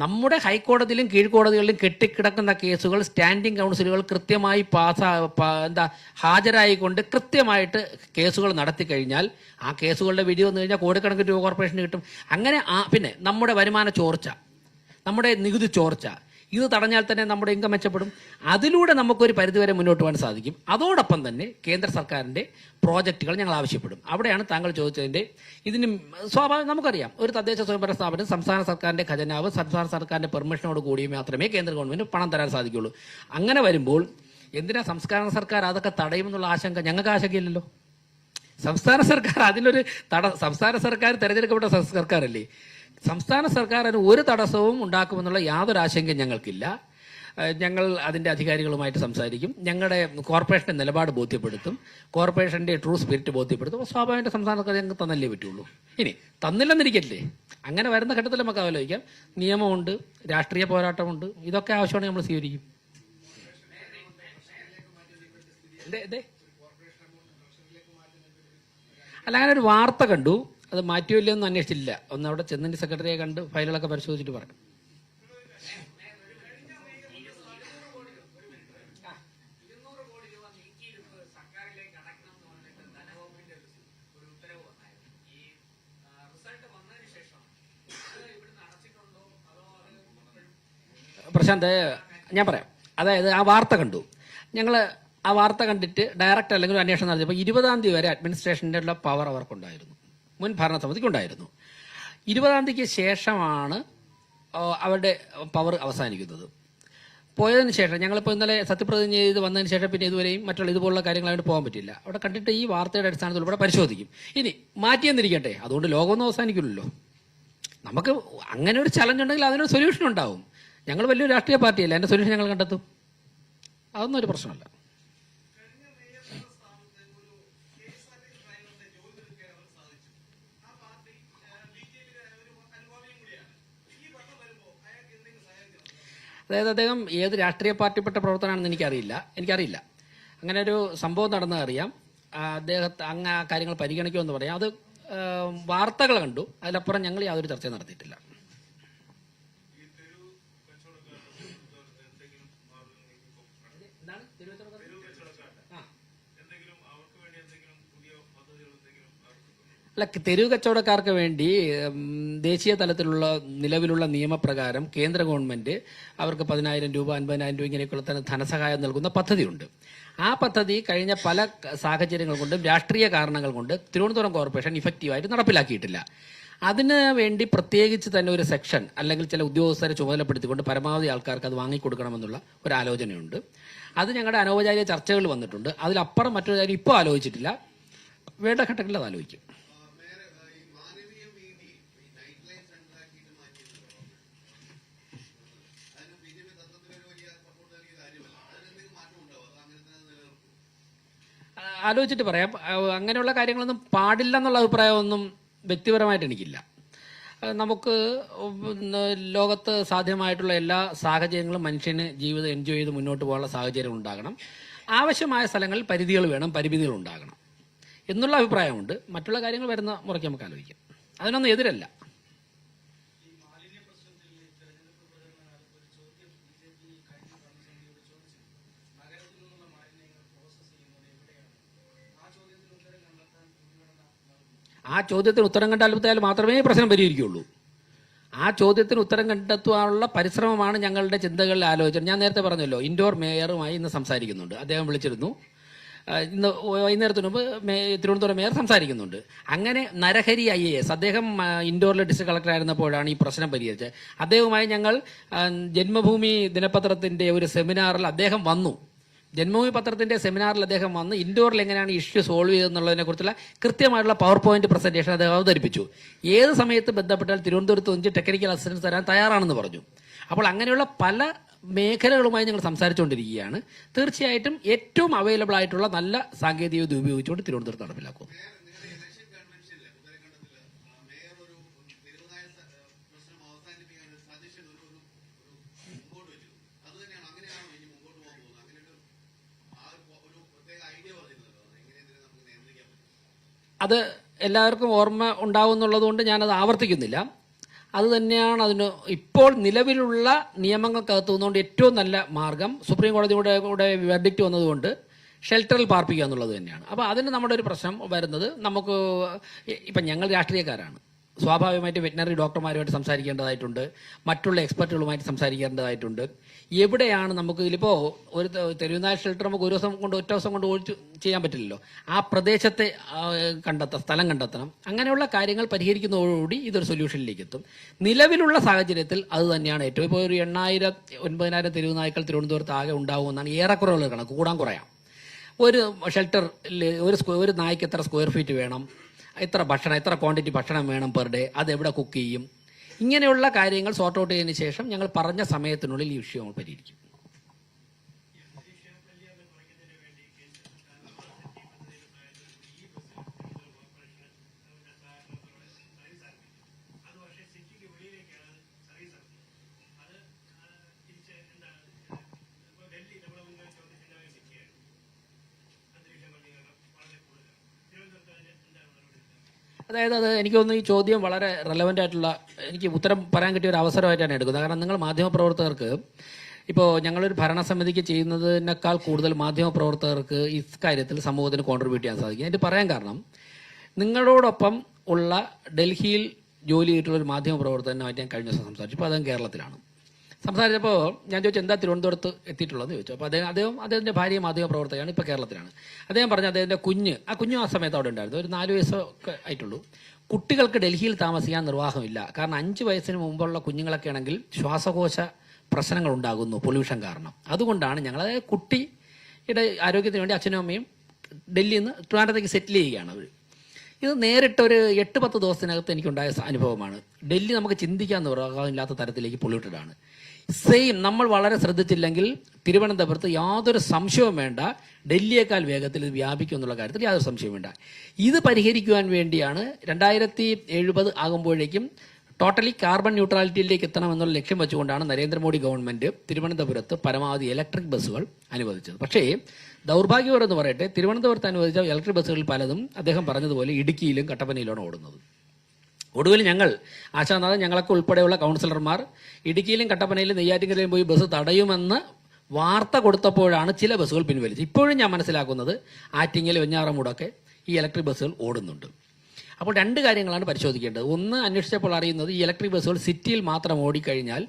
നമ്മുടെ ഹൈക്കോടതിയിലും കീഴ്ക്കോടതികളിലും കെട്ടിക്കിടക്കുന്ന കേസുകൾ സ്റ്റാൻഡിംഗ് കൗൺസിലുകൾ കൃത്യമായി ഹാജരായിക്കൊണ്ട് കൃത്യമായിട്ട് കേസുകൾ നടത്തി കഴിഞ്ഞാൽ ആ കേസുകളുടെ വിധി വന്നു കഴിഞ്ഞാൽ കോടിക്കണക്കിന് രൂപ കോർപ്പറേഷന് കിട്ടും. അങ്ങനെ പിന്നെ നമ്മുടെ വരുമാന ചോർച്ച, നമ്മുടെ നികുതി ചോർച്ച, ഇത് തടഞ്ഞാൽ തന്നെ നമ്മുടെ ഇൻകം മെച്ചപ്പെടും. അതിലൂടെ നമുക്കൊരു പരിധിവരെ മുന്നോട്ട് പോകാൻ സാധിക്കും. അതോടൊപ്പം തന്നെ കേന്ദ്ര സർക്കാരിൻ്റെ പ്രോജക്റ്റുകൾ ഞങ്ങൾ ആവശ്യപ്പെടും. അവിടെയാണ് താങ്കൾ ചോദിച്ചതിൻ്റെ ഇതിന് സ്വാഭാവികം നമുക്കറിയാം, ഒരു തദ്ദേശ സ്വയംഭരണ സ്ഥാപനം സംസ്ഥാന സർക്കാരിൻ്റെ ഖജനാവ് സംസ്ഥാന സർക്കാരിൻ്റെ പെർമിഷനോട് കൂടി മാത്രമേ കേന്ദ്ര ഗവൺമെൻറ് പണം തരാൻ സാധിക്കുകയുള്ളൂ. അങ്ങനെ വരുമ്പോൾ എന്തിനാ സംസ്ഥാന സർക്കാർ അതൊക്കെ തടയുമെന്നുള്ള ആശങ്ക? ഞങ്ങൾക്ക് ആശങ്കയില്ലല്ലോ. സംസ്ഥാന സർക്കാർ അതിനൊരു സംസ്ഥാന സർക്കാർ തിരഞ്ഞെടുക്കപ്പെട്ട സർക്കാരല്ലേ. സംസ്ഥാന സർക്കാർ അതിന് ഒരു തടസ്സവും ഉണ്ടാക്കുമെന്നുള്ള യാതൊരു ആശങ്കയും ഞങ്ങൾക്കില്ല. ഞങ്ങൾ അതിൻ്റെ അധികാരികളുമായിട്ട് സംസാരിക്കും, ഞങ്ങളുടെ കോർപ്പറേഷൻ്റെ നിലപാട് ബോധ്യപ്പെടുത്തും, കോർപ്പറേഷൻ്റെ ട്രൂ സ്പിരിറ്റ് ബോധ്യപ്പെടുത്തും. സ്വാഭാവികമായിട്ട് സംസ്ഥാന സർക്കാർ ഞങ്ങൾക്ക് തന്നല്ലേ പറ്റുള്ളൂ. ഇനി തന്നില്ലെന്നിരിക്കല്ലേ, അങ്ങനെ വരുന്ന ഘട്ടത്തിൽ നമുക്ക് ആലോചിക്കാം. നിയമമുണ്ട്, രാഷ്ട്രീയ പോരാട്ടമുണ്ട്, ഇതൊക്കെ ആവശ്യമാണെങ്കിൽ നമ്മൾ സ്വീകരിക്കും. അല്ല, അങ്ങനെ ഒരു വാർത്ത കണ്ടു, അത് മാറ്റിയില്ല ഒന്നും അന്വേഷിച്ചില്ല. ഒന്ന് അവിടെ ചെന്നിൻ്റെ സെക്രട്ടറിയെ കണ്ട് ഫയലുകളൊക്കെ പരിശോധിച്ചിട്ട് പറയാം. പ്രശാന്ത്, ഞാൻ പറയാം. അതായത് ആ വാർത്ത കണ്ടു, ഞങ്ങൾ ആ വാർത്ത കണ്ടിട്ട് ഡയറക്റ്റ് അല്ലെങ്കിൽ അന്വേഷണം നടത്തിയപ്പോൾ 20-ാം തീയതി വരെ അഡ്മിനിസ്ട്രേഷൻ്റെ ഉള്ള പവർ അവർക്കുണ്ടായിരുന്നു, മുൻ ഭരണസമിതിക്കുണ്ടായിരുന്നു. 20-ാം തീയതിക്ക് ശേഷമാണ് അവരുടെ പവർ അവസാനിക്കുന്നത്. പോയതിന് ശേഷം ഞങ്ങളിപ്പോൾ ഇന്നലെ സത്യപ്രതിജ്ഞ ചെയ്ത് വന്നതിന് ശേഷം പിന്നെ ഇതുവരെയും മറ്റുള്ള ഇതുപോലുള്ള കാര്യങ്ങളായിട്ട് പോകാൻ പറ്റില്ല. അവിടെ കണ്ടിട്ട് ഈ വാർത്തയുടെ അടിസ്ഥാനത്തിൽ ഇവിടെ പരിശോധിക്കും. ഇനി മാറ്റിയെന്നിരിക്കട്ടെ, അതുകൊണ്ട് ലോകമൊന്നും അവസാനിക്കില്ലല്ലോ. നമുക്ക് അങ്ങനെ ഒരു ചലഞ്ച് ഉണ്ടെങ്കിൽ അതിനൊരു സൊല്യൂഷൻ ഉണ്ടാവും. ഞങ്ങൾ വലിയൊരു രാഷ്ട്രീയ പാർട്ടിയല്ല, അതിൻ്റെ സൊല്യൂഷൻ ഞങ്ങൾ കണ്ടെത്തും. അതൊന്നും ഒരു പ്രശ്നമല്ല. അതായത് അദ്ദേഹം ഏത് രാഷ്ട്രീയ പാർട്ടിപ്പെട്ട പ്രവർത്തനമാണെന്ന് എനിക്കറിയില്ല. അങ്ങനെ ഒരു സംഭവം നടന്നത് അറിയാം. അദ്ദേഹത്തെ അങ്ങ് ആ കാര്യങ്ങൾ പരിഗണിക്കുമെന്ന് പറയാം. അത് വാർത്തകൾ കണ്ടു, അതിലപ്പുറം ഞങ്ങൾ യാതൊരു ചർച്ചയും നടത്തിയിട്ടില്ല. അല്ല, തെരുവ് കച്ചവടക്കാർക്ക് വേണ്ടി ദേശീയ തലത്തിലുള്ള നിലവിലുള്ള നിയമപ്രകാരം കേന്ദ്ര ഗവൺമെന്റ് അവർക്ക് 10,000 രൂപ 50,000 രൂപ ഇങ്ങനെയൊക്കെയുള്ള ധനസഹായം നൽകുന്ന പദ്ധതിയുണ്ട്. ആ പദ്ധതി കഴിഞ്ഞ പല സാഹചര്യങ്ങൾ കൊണ്ടും രാഷ്ട്രീയ കാരണങ്ങൾ കൊണ്ട് തിരുവനന്തപുരം കോർപ്പറേഷൻ ഇഫക്റ്റീവായിട്ട് നടപ്പിലാക്കിയിട്ടില്ല. അതിന് വേണ്ടി പ്രത്യേകിച്ച് തന്നെ ഒരു സെക്ഷൻ അല്ലെങ്കിൽ ചില ഉദ്യോഗസ്ഥരെ ചുമതലപ്പെടുത്തിക്കൊണ്ട് പരമാവധി ആൾക്കാർക്ക് അത് വാങ്ങിക്കൊടുക്കണമെന്നുള്ള ഒരു ആലോചനയുണ്ട്. അത് ഞങ്ങളുടെ അനൗപചാരിക ചർച്ചകൾ വന്നിട്ടുണ്ട്. അതിലപ്പുറം മറ്റൊരു കാര്യം ഇപ്പോൾ ആലോചിച്ചിട്ടില്ല. വേണ്ട ഘട്ടങ്ങളിൽ അത് ആലോചിക്കും. ആലോചിച്ചിട്ട് പറയാം. അങ്ങനെയുള്ള കാര്യങ്ങളൊന്നും പാടില്ലെന്നുള്ള അഭിപ്രായമൊന്നും വ്യക്തിപരമായിട്ട് എനിക്കില്ല. നമുക്ക് ലോകത്ത് സാധ്യമായിട്ടുള്ള എല്ലാ സാഹചര്യങ്ങളും മനുഷ്യന് ജീവിതം എൻജോയ് ചെയ്ത് മുന്നോട്ട് പോകാനുള്ള സാഹചര്യം ഉണ്ടാകണം. ആവശ്യമായ സ്ഥലങ്ങളിൽ പരിധികൾ വേണം, പരിമിതികൾ ഉണ്ടാകണം എന്നുള്ള അഭിപ്രായമുണ്ട്. മറ്റുള്ള കാര്യങ്ങൾ വരുന്ന മുറയ്ക്ക് നമുക്ക് ആലോചിക്കാം. അതിനൊന്നും എതിരല്ല. ആ ചോദ്യത്തിന് ഉത്തരം കണ്ടെത്തിയാൽ മാത്രമേ പ്രശ്നം പരിഹരിക്കുകയുള്ളൂ. ആ ചോദ്യത്തിന് ഉത്തരം കണ്ടെത്തുവാനുള്ള പരിശ്രമമാണ് ഞങ്ങളുടെ ചിന്തകളിൽ ആലോചന. ഞാൻ നേരത്തെ പറഞ്ഞല്ലോ, ഇൻഡോർ മേയറുമായി ഇന്ന് സംസാരിക്കുന്നുണ്ട്. അദ്ദേഹം വിളിച്ചിരുന്നു. ഇന്ന് വൈകുന്നേരത്തിന് മുമ്പ് തിരുവനന്തപുരം മേയർ സംസാരിക്കുന്നുണ്ട്. അങ്ങനെ നരഹരി IAS അദ്ദേഹം ഇൻഡോറിലെ ഡിസ്ട്രിക്ട് കളക്ടർ ആയിരുന്നപ്പോഴാണ് ഈ പ്രശ്നം പരിഹരിച്ചത്. അദ്ദേഹവുമായി ഞങ്ങൾ ജന്മഭൂമി ദിനപത്രത്തിൻ്റെ ഒരു സെമിനാറിൽ അദ്ദേഹം വന്നു. ജന്മഭൂമി പത്രത്തിൻ്റെ സെമിനാറിൽ അദ്ദേഹം വന്ന് ഇൻഡോറിൽ എങ്ങനെയാണ് ഇഷ്യൂ സോൾവ് ചെയ്തെന്നുള്ളതിനെ കുറിച്ചുള്ള കൃത്യമായിട്ടുള്ള പവർ പോയിന്റ് പ്രസന്റേഷൻ അദ്ദേഹം അവതരിപ്പിച്ചു. ഏത് സമയത്ത് ബന്ധപ്പെട്ടാൽ തിരുവനന്തപുരത്ത് 5 ടെക്നിക്കൽ അസിസ്റ്റൻസ് തരാൻ തയ്യാറാണെന്ന് പറഞ്ഞു. അപ്പോൾ അങ്ങനെയുള്ള പല മേഖലകളുമായി ഞങ്ങൾ സംസാരിച്ചുകൊണ്ടിരിക്കുകയാണ്. തീർച്ചയായിട്ടും ഏറ്റവും അവൈലബിൾ ആയിട്ടുള്ള നല്ല സാങ്കേതിക വിദ്യ ഉപയോഗിച്ചുകൊണ്ട് തിരുവനന്തപുരത്ത് നടപ്പിലാക്കും. അത് എല്ലാവർക്കും ഓർമ്മ ഉണ്ടാവും എന്നുള്ളതുകൊണ്ട് ഞാനത് ആവർത്തിക്കുന്നില്ല. അത് തന്നെയാണ് അതിന് ഇപ്പോൾ നിലവിലുള്ള നിയമങ്ങൾക്കകത്ത് നിന്നുകൊണ്ട് ഏറ്റവും നല്ല മാർഗം. സുപ്രീം കോടതിയുടെ വെർഡിക്റ്റ് വന്നതുകൊണ്ട് ഷെൽട്ടറിൽ പാർപ്പിക്കുക എന്നുള്ളത് തന്നെയാണ്. അപ്പോൾ അതിന് നമ്മുടെ ഒരു പ്രശ്നം വരുന്നത്, നമുക്ക് ഇപ്പം ഞങ്ങൾ രാഷ്ട്രീയക്കാരാണ്, സ്വാഭാവികമായിട്ട് വെറ്റിനറി ഡോക്ടർമാരുമായിട്ട് സംസാരിക്കേണ്ടതായിട്ടുണ്ട്, മറ്റുള്ള എക്സ്പെർട്ടുകളുമായിട്ട് സംസാരിക്കേണ്ടതായിട്ടുണ്ട്. എവിടെയാണ് നമുക്ക് ഇതിലിപ്പോൾ ഒരു തെരുവുനായ ഷെൽട്ടർ നമുക്ക് ഒരു ദിവസം കൊണ്ട് ഒറ്റ ദിവസം കൊണ്ട് ഒഴിച്ച് ചെയ്യാൻ പറ്റില്ലല്ലോ. ആ പ്രദേശത്തെ സ്ഥലം കണ്ടെത്തണം. അങ്ങനെയുള്ള കാര്യങ്ങൾ പരിഹരിക്കുന്നതോടുകൂടി ഇതൊരു സൊല്യൂഷനിലേക്ക് എത്തും. നിലവിലുള്ള സാഹചര്യത്തിൽ അത് തന്നെയാണ് ഏറ്റവും. ഇപ്പോൾ ഒരു 8,000-9,000 തെരുവുനായ്ക്കൾ തിരുവനന്തപുരത്ത് ആകെ ഉണ്ടാവുമെന്നാണ് ഏറെക്കുറയുള്ള കണക്ക്, കൂടാൻ കുറയാം. ഒരു ഷെൽട്ടറിൽ ഒരു നായ്ക്ക് എത്ര സ്ക്വയർ ഫീറ്റ് വേണം, എത്ര ഭക്ഷണം, എത്ര ക്വാണ്ടിറ്റി ഭക്ഷണം വേണം പെർ ഡേ, അതെവിടെ കുക്ക് ചെയ്യും, ഇങ്ങനെയുള്ള കാര്യങ്ങൾ സോർട്ട് ഔട്ട് ചെയ്തതിന് ശേഷം ഞങ്ങൾ പറഞ്ഞ സമയത്തിനുള്ളിൽ ഈ വിഷയം പരിഹരിക്കും. അതായത് അത് എനിക്ക് തോന്നുന്നു ഈ ചോദ്യം വളരെ റെലവൻ്റ് ആയിട്ടുള്ള, എനിക്ക് ഉത്തരം പറയാൻ കിട്ടിയ ഒരു അവസരമായിട്ടാണ് എടുക്കുന്നത്. കാരണം നിങ്ങൾ മാധ്യമപ്രവർത്തകർക്ക് ഇപ്പോൾ ഞങ്ങളൊരു ഭരണസമിതിക്ക് ചെയ്യുന്നതിനേക്കാൾ കൂടുതൽ മാധ്യമപ്രവർത്തകർക്ക് ഇക്കാര്യത്തിൽ സമൂഹത്തിന് കോൺട്രിബ്യൂട്ട് ചെയ്യാൻ സാധിക്കും. എന്നിട്ട് പറയാൻ കാരണം, നിങ്ങളോടൊപ്പം ഉള്ള ഡൽഹിയിൽ ജോലി ചെയ്തിട്ടുള്ള ഒരു മാധ്യമപ്രവർത്തകനുമായിട്ട് ഞാൻ കഴിഞ്ഞ ദിവസം സംസാരിച്ചു. ഇപ്പോൾ അദ്ദേഹം കേരളത്തിലാണ്. സംസാരിച്ചപ്പോൾ ഞാൻ ചോദിച്ചു എന്താ തിരുവനന്തപുരത്ത് എത്തിയിട്ടുള്ളതെന്ന് ചോദിച്ചു. അപ്പോൾ അദ്ദേഹത്തിൻ്റെ ഭാര്യ മാധ്യമപ്രവർത്തകയാണ്, ഇപ്പോൾ കേരളത്തിലാണ്. അദ്ദേഹം പറഞ്ഞു അദ്ദേഹത്തിൻ്റെ കുഞ്ഞു ആ സമയത്ത് അവിടെ ഉണ്ടായിരുന്നു, ഒരു 4 വയസ്സൊക്കെ ആയിട്ടുള്ളൂ. കുട്ടികൾക്ക് ഡൽഹിയിൽ താമസിക്കാൻ നിർവാഹമില്ല. കാരണം 5 വയസ്സിന് മുമ്പുള്ള കുഞ്ഞുങ്ങളൊക്കെ ആണെങ്കിൽ ശ്വാസകോശ പ്രശ്നങ്ങൾ ഉണ്ടാകുന്നു പൊല്യൂഷൻ കാരണം. അതുകൊണ്ടാണ് ഞങ്ങൾ, അതായത് കുട്ടിയുടെ ആരോഗ്യത്തിന് വേണ്ടി അച്ഛനും അമ്മയും ഡൽഹിയിൽ നിന്ന് ട്രിവാൻഡ്രത്തേക്ക് സെറ്റിൽ ചെയ്യുകയാണ് അവർ. ഇത് നേരിട്ട് ഒരു 8-10 ദിവസത്തിനകത്ത് എനിക്കുണ്ടായ അനുഭവമാണ്. ഡൽഹി നമുക്ക് ചിന്തിക്കാൻ നിർവാഹമില്ലാത്ത തരത്തിലേക്ക് പൊല്യൂട്ടഡ് ആണ്. സെയിം നമ്മൾ വളരെ ശ്രദ്ധിച്ചില്ലെങ്കിൽ തിരുവനന്തപുരത്ത് യാതൊരു സംശയവും വേണ്ട, ഡൽഹിയേക്കാൾ വേഗത്തിൽ ഇത് വ്യാപിക്കും എന്നുള്ള കാര്യത്തിൽ യാതൊരു സംശയവും വേണ്ട. ഇത് പരിഹരിക്കുവാൻ വേണ്ടിയാണ് 2070 ആകുമ്പോഴേക്കും ടോട്ടലി കാർബൺ ന്യൂട്രാലിറ്റിയിലേക്ക് എത്തണമെന്നുള്ള ലക്ഷ്യം വെച്ചുകൊണ്ടാണ് നരേന്ദ്രമോദി ഗവൺമെൻറ് തിരുവനന്തപുരത്ത് പരമാവധി ഇലക്ട്രിക് ബസ്സുകൾ അനുവദിച്ചത്. പക്ഷേ ദൗർഭാഗ്യകരമെന്ന് പറയട്ടെ, തിരുവനന്തപുരത്ത് അനുവദിച്ച ഇലക്ട്രിക് ബസ്സുകളിൽ പലതും അദ്ദേഹം പറഞ്ഞതുപോലെ ഇടുക്കിയിലും കട്ടപ്പനയിലാണ് ഓടുന്നത്. ഒടുവിൽ ഞങ്ങൾ ആശാനാഥൻ, ഞങ്ങളൊക്കെ ഉൾപ്പെടെയുള്ള കൗൺസിലർമാർ ഇടുക്കിയിലും കട്ടപ്പനയിലും നെയ്യാറ്റിൻകരയിലും പോയി ബസ് തടയുമെന്ന് വാർത്ത കൊടുത്തപ്പോഴാണ് ചില ബസ്സുകൾ പിൻവലിച്ചത്. ഇപ്പോഴും ഞാൻ മനസ്സിലാക്കുന്നത് ആറ്റിങ്ങൽ, വെഞ്ഞാറമൂടൊക്കെ ഈ ഇലക്ട്രിക് ബസ്സുകൾ ഓടുന്നുണ്ട്. അപ്പോൾ 2 കാര്യങ്ങളാണ് പരിശോധിക്കേണ്ടത്. ഒന്ന്, അന്വേഷിച്ചപ്പോൾ അറിയുന്നത് ഈ ഇലക്ട്രിക് ബസ്സുകൾ സിറ്റിയിൽ മാത്രം ഓടിക്കഴിഞ്ഞാൽ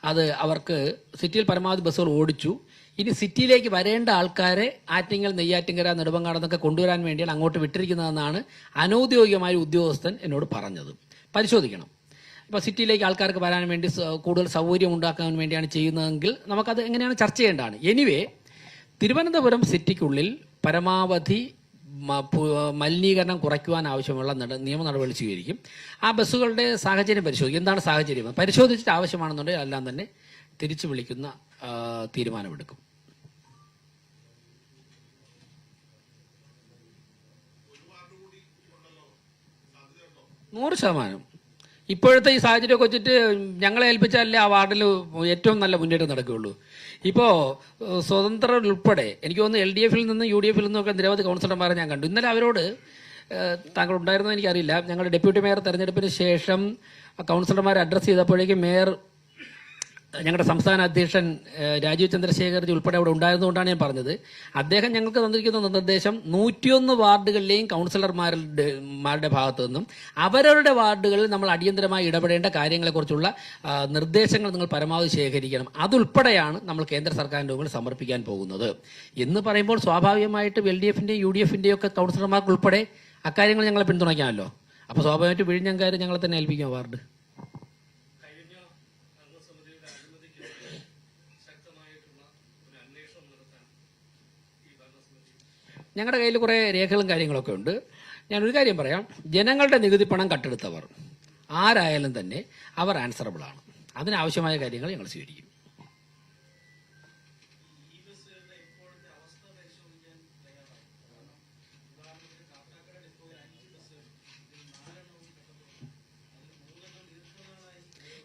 അത് അവർക്ക് സിറ്റിയിൽ പരമാവധി ബസ്സുകൾ ഓടിച്ചു. ഇനി സിറ്റിയിലേക്ക് വരേണ്ട ആൾക്കാരെ ആറ്റിങ്ങൽ, നെയ്യാറ്റിൻകര, നെടുമങ്ങാടെന്നൊക്കെ കൊണ്ടുവരാൻ വേണ്ടിയാണ് അങ്ങോട്ട് വിട്ടിരിക്കുന്നതെന്നാണ് അനൗദ്യോഗികമായ ഉദ്യോഗസ്ഥൻ എന്നോട് പറഞ്ഞത്. പരിശോധിക്കണം. ഇപ്പോൾ സിറ്റിയിലേക്ക് ആൾക്കാർക്ക് വരാൻ വേണ്ടി കൂടുതൽ സൗകര്യം ഉണ്ടാക്കാൻ വേണ്ടിയാണ് ചെയ്യുന്നതെങ്കിൽ നമുക്കത് എങ്ങനെയാണ് ചർച്ച ചെയ്യേണ്ടതാണ്. എനിവേ, തിരുവനന്തപുരം സിറ്റിക്കുള്ളിൽ പരമാവധി മലിനീകരണം കുറയ്ക്കുവാൻ ആവശ്യമുള്ള നിയമ നടപടി സ്വീകരിക്കും. ആ ബസ്സുകളുടെ സാഹചര്യം പരിശോധിക്കും. എന്താണ് സാഹചര്യം പരിശോധിച്ചിട്ട് ആവശ്യമാണെന്നുണ്ടെങ്കിൽ എല്ലാം തന്നെ തിരിച്ചു വിളിക്കുന്ന തീരുമാനമെടുക്കും. 100%. ഇപ്പോഴത്തെ ഈ സാഹചര്യമൊക്കെ വെച്ചിട്ട് ഞങ്ങളെ ഏൽപ്പിച്ചാലേ ആ വാർഡിൽ ഏറ്റവും നല്ല മുന്നേറ്റം നടക്കുകയുള്ളൂ. ഇപ്പോൾ സ്വതന്ത്രർ ഉൾപ്പെടെ എനിക്ക് തോന്നുന്നു LDF-ൽ നിന്നും UDF-ൽ നിന്നൊക്കെ നിരവധി കൗൺസിലർമാരെ ഞാൻ കണ്ടു. ഇന്നലെ അവരോട്, താങ്കൾ ഉണ്ടായിരുന്നോ എനിക്കറിയില്ല, ഞങ്ങളുടെ ഡെപ്യൂട്ടി മേയർ തെരഞ്ഞെടുപ്പിന് ശേഷം കൗൺസിലർമാരെ അഡ്രസ്സ് ചെയ്തപ്പോഴേക്കും മേയർ, ഞങ്ങളുടെ സംസ്ഥാന അധ്യക്ഷൻ രാജീവ് ചന്ദ്രശേഖർജി ഉൾപ്പെടെ അവിടെ ഉണ്ടായിരുന്നുകൊണ്ടാണ് ഞാൻ പറഞ്ഞത്. അദ്ദേഹം ഞങ്ങൾക്ക് തന്നിരിക്കുന്ന നിർദ്ദേശം 101 വാർഡുകളിലെയും കൗൺസിലർമാരുടെ ഭാഗത്തു നിന്നും അവരവരുടെ വാർഡുകളിൽ നമ്മൾ അടിയന്തരമായി ഇടപെടേണ്ട കാര്യങ്ങളെക്കുറിച്ചുള്ള നിർദ്ദേശങ്ങൾ നിങ്ങൾ പരമാവധി ശേഖരിക്കണം. അതുൾപ്പെടെയാണ് നമ്മൾ കേന്ദ്ര സർക്കാരിൻ്റെ മുമ്പിൽ സമർപ്പിക്കാൻ പോകുന്നത് എന്ന് പറയുമ്പോൾ സ്വാഭാവികമായിട്ട് LDF-ൻ്റെയും UDF-ൻ്റെയും ഒക്കെ കൗൺസിലർമാർക്ക് ഉൾപ്പെടെ അക്കാര്യങ്ങൾ ഞങ്ങളെ പിന്തുണയ്ക്കാമല്ലോ. അപ്പോൾ സ്വാഭാവികമായിട്ട് വിഴിഞ്ഞങ്കാർ ഞങ്ങളെ തന്നെ ഏൽപ്പിക്കാം വാർഡ്. ഞങ്ങളുടെ കയ്യിൽ കുറേ രേഖകളും കാര്യങ്ങളൊക്കെ ഉണ്ട്. ഞാനൊരു കാര്യം പറയാം, ജനങ്ങളുടെ നികുതി പണം കട്ടെടുത്തവർ ആരായാലും തന്നെ അവർ ആൻസറബിളാണ്. അതിനാവശ്യമായ കാര്യങ്ങൾ ഞങ്ങൾ സ്വീകരിക്കും.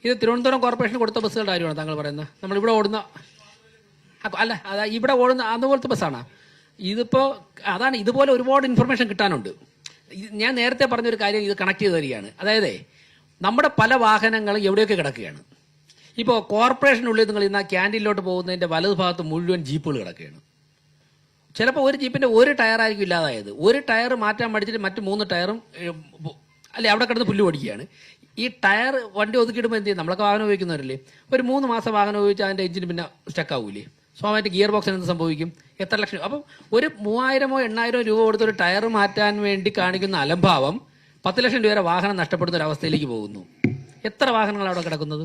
ഇത് തിരുവനന്തപുരം കോർപ്പറേഷൻ കൊടുത്ത ബസ്സുകളുടെ കാര്യമാണ് താങ്കൾ പറയുന്നത്. നമ്മളിവിടെ ഓടുന്ന അല്ല, അതാ ഇവിടെ ഓടുന്ന അതുപോലത്തെ ബസ്സാണ് ഇതിപ്പോൾ. അതാണ്, ഇതുപോലെ ഒരുപാട് ഇൻഫർമേഷൻ കിട്ടാനുണ്ട്. ഞാൻ നേരത്തെ പറഞ്ഞൊരു കാര്യം ഇത് കണക്ട് ചെയ്ത് തരികയാണ്. അതായത് നമ്മുടെ പല വാഹനങ്ങളും എവിടെയൊക്കെ കിടക്കുകയാണ്. ഇപ്പോൾ കോർപ്പറേഷനുള്ളിൽ നിങ്ങൾ ഇന്ന് ആ ക്യാൻറ്റീനിലോട്ട് പോകുന്നതിൻ്റെ വലതു ഭാഗത്ത് മുഴുവൻ ജീപ്പുകൾ കിടക്കുകയാണ്. ചിലപ്പോൾ ഒരു ജീപ്പിൻ്റെ ഒരു ടയറായിരിക്കും ഇല്ലാതായത്. ഒരു ടയർ മാറ്റാൻ പഠിച്ചിട്ട് മറ്റ് 3 ടയറും അല്ലെ അവിടെ കിടന്ന് പുല്ല് പഠിക്കുകയാണ്. ഈ ടയർ വണ്ടി ഒതുക്കിയിടുമ്പോൾ എന്ത് ചെയ്യും? നമ്മളൊക്കെ വാഹനം ഉപയോഗിക്കുന്നവരല്ലേ, ഒരു 3 മാസം വാഹനം ഉപയോഗിച്ച് അതിൻ്റെ എഞ്ചിന് പിന്നെ സ്റ്റക്കാവൂലേ? സ്വാഭാവികമായിട്ട് ഗിയർ ബോക്സിന് എന്ത് സംഭവിക്കും? എത്ര ലക്ഷം? അപ്പം ഒരു 3000 8,000 രൂപ കൊടുത്തൊരു ടയർ മാറ്റാൻ വേണ്ടി കാണിക്കുന്ന അലംഭാവം 10 ലക്ഷം രൂപ വാഹനം നഷ്ടപ്പെടുന്ന ഒരു അവസ്ഥയിലേക്ക് പോകുന്നു. എത്ര വാഹനങ്ങൾ അവിടെ കിടക്കുന്നത്?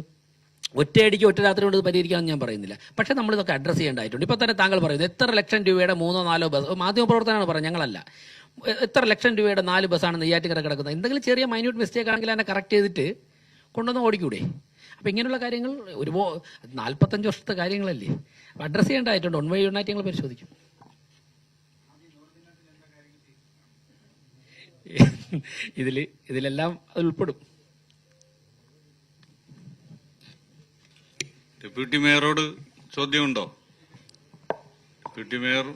ഒറ്റയടിക്ക് ഒറ്റ രാത്രി കൊണ്ട് പരിഹരിക്കാമെന്ന് ഞാൻ പറയുന്നില്ല, പക്ഷേ നമ്മളിതൊക്കെ അഡ്രസ്സ് ചെയ്യേണ്ടതായിട്ടുണ്ട്. ഇപ്പോൾ തന്നെ താങ്കൾ പറയുന്നത് എത്ര ലക്ഷം രൂപയുടെ 3 4 ബസ്, മാധ്യമപ്രവർത്തനമാണ് പറയുന്നത്, ഞങ്ങളല്ല. എത്ര ലക്ഷം രൂപയുടെ 4 ബസ്സാണ് നെയ്യാറ്റിൻകര കിടക്കുന്നത്. എന്തെങ്കിലും ചെറിയ മൈന്യൂട്ട് മിസ്റ്റേക്ക് ആണെങ്കിൽ അതിനെ കറക്റ്റ് ചെയ്തിട്ട് കൊണ്ടുവന്ന് ഓടിക്കൂടെ? അപ്പോൾ ഇങ്ങനെയുള്ള കാര്യങ്ങൾ 45 വർഷത്തെ കാര്യങ്ങളല്ലേ, അഡ്രസ്സ് ചെയ്യേണ്ടതായിട്ടുണ്ട്. വൺ വേ യൂണിറ്റ് ഞങ്ങൾ പരിശോധിക്കും. ഇതിലെല്ലാം അത് ഉൾപ്പെടും. ഡെപ്യൂട്ടി മേയറോട് ചോദ്യമുണ്ടോ? Deputy mayor.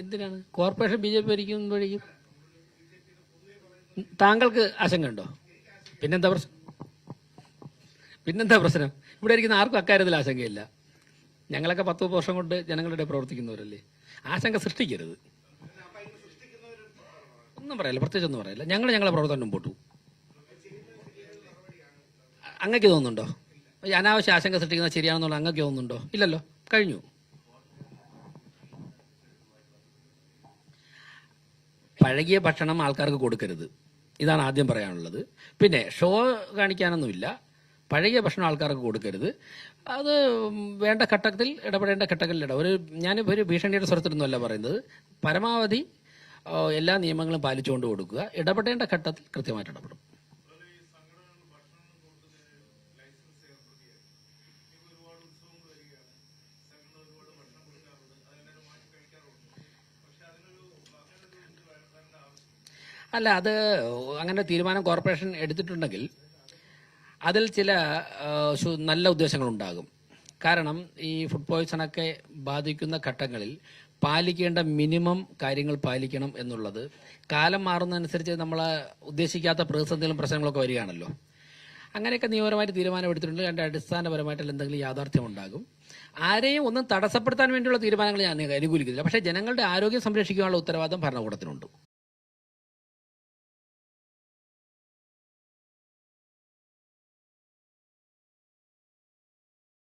എന്തിനാണ് കോർപ്പറേഷൻ BJP ഭരിക്കുമ്പോഴേക്കും താങ്കൾക്ക് ആശങ്കയുണ്ടോ? പിന്നെന്താ പ്രശ്നം? ഇവിടെ ഇരിക്കുന്ന ആർക്കും അക്കാര്യത്തിൽ ആശങ്കയില്ല. ഞങ്ങളൊക്കെ 10 വർഷം കൊണ്ട് ജനങ്ങളുടെ പ്രവർത്തിക്കുന്നവരല്ലേ. ആശങ്ക സൃഷ്ടിക്കരുത്. ഒന്നും പറയില്ല, പ്രത്യേകിച്ച് ഒന്നും പറയില്ല. ഞങ്ങളെ പ്രവർത്തനം മുമ്പോട്ടു. അങ്ങക്ക് തോന്നുന്നുണ്ടോ ഈ അനാവശ്യ ആശങ്ക സൃഷ്ടിക്കുന്നത് ശരിയാണെന്നുള്ള അങ്ങക്ക് തോന്നുന്നുണ്ടോ? ഇല്ലല്ലോ, കഴിഞ്ഞു. പഴകിയ ഭക്ഷണം ആൾക്കാർക്ക് കൊടുക്കരുത്, ഇതാണ് ആദ്യം പറയാനുള്ളത്. പിന്നെ ഷോ കാണിക്കാനൊന്നുമില്ല, പഴകിയ ഭക്ഷണം ആൾക്കാർക്ക് കൊടുക്കരുത്. അത് വേണ്ട ഘട്ടത്തിൽ ഇടപെടേണ്ട ഘട്ടങ്ങളിൽ ഞാനിപ്പോൾ ഒരു ഭീഷണിയുടെ സ്വരത്തിലൊന്നുമല്ല പറയുന്നത്. പരമാവധി എല്ലാ നിയമങ്ങളും പാലിച്ചുകൊണ്ട് കൊടുക്കുക. ഇടപെടേണ്ട ഘട്ടത്തിൽ കൃത്യമായിട്ട് ഇടപെടും. അല്ല, അത് അങ്ങനെ തീരുമാനം കോർപ്പറേഷൻ എടുത്തിട്ടുണ്ടെങ്കിൽ അതിൽ ചില നല്ല ഉദ്ദേശങ്ങളുണ്ടാകും. കാരണം ഈ ഫുഡ് പോയ്സണൊക്കെ ബാധിക്കുന്ന ഘട്ടങ്ങളിൽ പാലിക്കേണ്ട മിനിമം കാര്യങ്ങൾ പാലിക്കണം എന്നുള്ളത് കാലം മാറുന്നതനുസരിച്ച് നമ്മൾ ഉദ്ദേശിക്കാത്ത പ്രതിസന്ധികളും പ്രശ്നങ്ങളൊക്കെ വരികയാണല്ലോ. അങ്ങനെയൊക്കെ നിയമപരമായിട്ട് തീരുമാനം എടുത്തിട്ടുണ്ട്. അതിൻ്റെ അടിസ്ഥാനപരമായിട്ടുള്ള എന്തെങ്കിലും യാഥാർത്ഥ്യം ഉണ്ടാകും. ആരെയും ഒന്നും തടസ്സപ്പെടുത്താൻ വേണ്ടിയുള്ള തീരുമാനങ്ങൾ ഞാൻ അനുകൂലിക്കുന്നില്ല. പക്ഷേ ജനങ്ങളുടെ ആരോഗ്യം സംരക്ഷിക്കാനുള്ള ഉത്തരവാദിത്തം ഭരണകൂടത്തിനുണ്ട്.